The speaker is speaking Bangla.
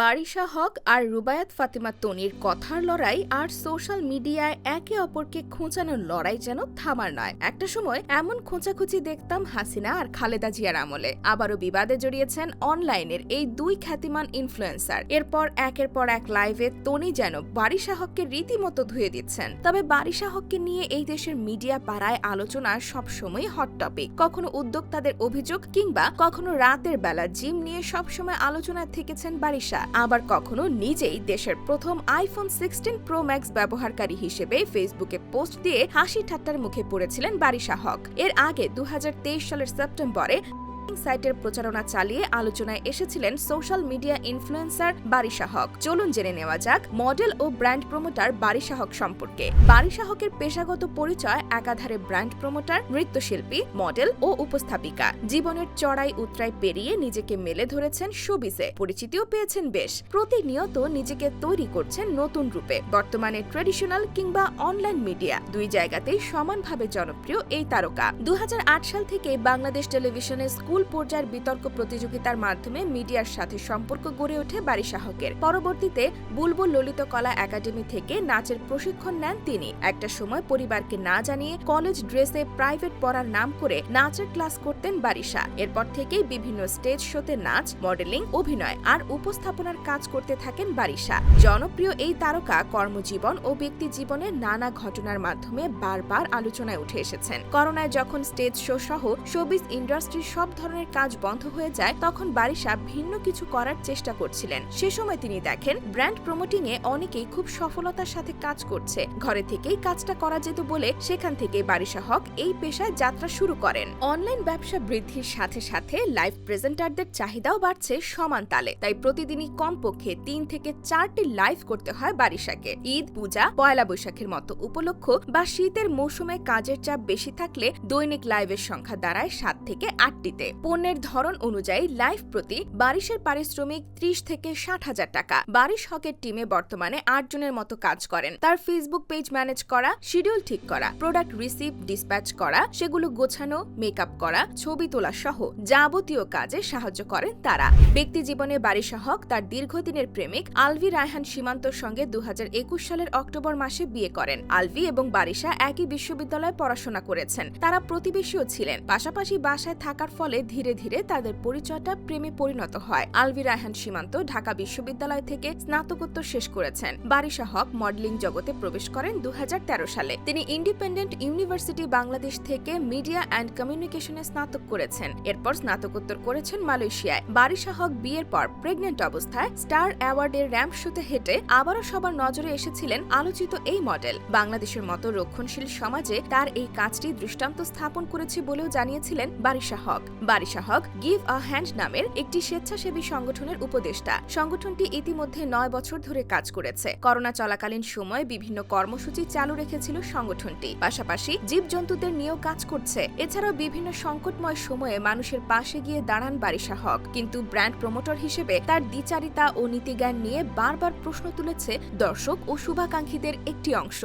বারিশা হক আর রুবায়াত ফাতেমা তনির কথার লড়াই আর সোশ্যাল মিডিয়ায় একে অপরকে খোঁচানোর লড়াই যেন থামার নয়। একটা সময় এমন খোঁচাখুচি দেখতাম হাসিনা আর খালেদা জিয়ার আমলে। আবারও বিবাদে জড়িয়েছেন অনলাইনের এই দুই খ্যাতিমান ইনফ্লুয়েন্সার। এরপর একের পর এক লাইভে তনি যেন বারিশা হককে রীতিমতো ধুয়ে দিচ্ছেন। তবে বারিশা হককে নিয়ে এই দেশের মিডিয়া পাড়ায় আলোচনা সবসময় হট টপিক। কখনো উদ্যোক্তাদের অভিযোগ কিংবা কখনো রাতের বেলা জিম নিয়ে সবসময় আলোচনায় থেকেছেন বারিশা। আবার কখনো নিজেই দেশের প্রথম আইফোন 16 প্রো ম্যাক্স ব্যবহারকারী হিসেবে ফেসবুকে পোস্ট দিয়ে হাসি ঠাট্টার মুখে পড়েছিলেন বারিশা হক। এর আগে 2023 সালের সেপ্টেম্বরে সাইটের প্রচারণা চালিয়ে আলোচনায় এসেছিলেন সোশ্যাল মিডিয়া ইনফ্লুয়েন্সার বারিশা হক। চলুন জেনে নেওয়া যাক মডেল ও ব্র্যান্ড প্রমোটার বারিশা হক সম্পর্কে। বারিশা হকের পেশাগত পরিচয় একাধারে ব্র্যান্ড প্রমোটার, নৃত্যশিল্পী, মডেল ও উপস্থাপিকা। জীবনের চড়াই উতরাই পেরিয়ে নিজেকে মেলে ধরেছেন শোবিজে, পরিচিতিও পেয়েছেন বেশ। প্রতিনিয়ত নিজেকে তৈরি করছেন নতুন রূপে। বর্তমানে ট্রেডিশনাল কিংবা অনলাইন মিডিয়া দুই জায়গাতেই সমানভাবে জনপ্রিয় এই তারকা। 2008 সাল থেকে বাংলাদেশ টেলিভিশনে স্কুল পর্যায়ের বিতর্ক প্রতিযোগিতার মাধ্যমে মিডিয়ার সাথে সম্পর্ক গড়ে ওঠে বারিশা হকের। পরবর্তীতে বুলবুল ললিত কলা একাডেমি থেকে নাচের প্রশিক্ষণ নেন তিনি। একটা সময় পরিবারকে না জানিয়ে কলেজ ড্রেসে প্রাইভেট পড়ার নাম করে নাচের ক্লাস করতেন বারিশা। এরপর থেকেই বিভিন্ন স্টেজ শোতে নাচ, মডেলিং, অভিনয় আর উপস্থাপনার কাজ করতে থাকেন বারিশা। জনপ্রিয় এই তারকা কর্মজীবন ও ব্যক্তি জীবনের নানা ঘটনার মাধ্যমে বারবার আলোচনায় উঠে এসেছেন। করোনায় যখন স্টেজ শো সহ শোবিজ ইন্ডাস্ট্রির সব ধরনের কাজ বন্ধ হয়ে যায়, তখন বারিশা ভিন্ন কিছু করার চেষ্টা করছিলেন। সে সময় তিনি দেখেন ব্র্যান্ড প্রমোটিং এ অনেকেই খুব সফলতার সাথে কাজ করছে, ঘরে থেকেই কাজটা করা যেত বলে সেখান থেকে বারিশা হক এই পেশায় যাত্রা শুরু করেন। অনলাইন ব্যবসা বৃদ্ধির সাথে সাথে লাইভ প্রেজেন্টারদের চাহিদাও বাড়ছে সমান তালে। তাই প্রতিদিনই কমপক্ষে 3 থেকে 4টি লাইভ করতে হয় বারিশাকে। ঈদ, পূজা, পয়লা বৈশাখের মতো উপলক্ষ বা শীতের মৌসুমে কাজের চাপ বেশি থাকলে দৈনিক লাইভের সংখ্যা দাঁড়ায় 7 থেকে 8টিতে। পণ্যের ধরন অনুযায়ী লাইভ প্রতি বারিশের পারিশ্রমিক 30 থেকে 60,000 টাকা। বারিশ হকের টিমে বর্তমানে 8 জনের মতো কাজ করেন। তার ফেসবুক পেজ ম্যানেজ করা, শিডিউল ঠিক করা, প্রোডাক্ট রিসিভ ডিসপ্যাচ করা, সেগুলো গোছানো, মেকআপ করা, ছবি তোলা সহ যাবতীয় কাজে সাহায্য করেন তারা। ব্যক্তি জীবনে বারিশা হক তার দীর্ঘদিনের প্রেমিক আলভি রায়হান সীমান্তর সঙ্গে 2021 সালের অক্টোবর মাসে বিয়ে করেন। আলভি এবং বারিশা একই বিশ্ববিদ্যালয়ে পড়াশোনা করেছেন। তারা প্রতিবেশীও ছিলেন। পাশাপাশি বাসায় থাকার ফলে ধীরে ধীরে তাদের পরিচয়টা প্রেমে পরিণত হয়। আলভি রায়হান সীমান্ত ঢাকা বিশ্ববিদ্যালয় থেকে স্নাতকোত্তর শেষ করেছেন। বারিশা হক মডেলিং জগতে প্রবেশ করেন 2013 সালে। তিনি ইন্ডিপেন্ডেন্ট ইউনিভার্সিটি বাংলাদেশ থেকে মিডিয়া অ্যান্ড কমিউনিকেশনে স্নাতক করেছেন। এরপর স্নাতকোত্তর করেছেন মালয়েশিয়ায়। বারিশা হক বিয়ের পর প্রেগন্যান্ট অবস্থায় স্টার অ্যাওয়ার্ডের র্যাম্প শোতে হেঁটে আবারও সবার নজরে এসেছিলেন আলোচিত এই মডেল। বাংলাদেশের মতো রক্ষণশীল সমাজে তার এই কাজটি দৃষ্টান্ত স্থাপন করেছে বলেও জানিয়েছিলেন বারিশা হক। বারিশা হক গিভ আ হ্যান্ড নামের একটি স্বেচ্ছাসেবী সংগঠনের উপদেষ্টা। সংগঠনটি ইতিমধ্যে 9 বছর ধরে কাজ করেছে। করোনা চলাকালীন সময়ে বিভিন্ন কর্মসূচি চালু রেখেছিল সংগঠনটি। পাশাপাশি জীবজন্তুদের নিয়েও কাজ করছে। এছাড়াও বিভিন্ন সংকটময় সময়ে মানুষের পাশে গিয়ে দাঁড়ান বারিশা হক। কিন্তু ব্র্যান্ড প্রমোটর হিসেবে তার দ্বিচারিতা ও নীতিজ্ঞান নিয়ে বারবার প্রশ্ন তুলেছে দর্শক ও শুভাকাঙ্ক্ষীদের একটি অংশ।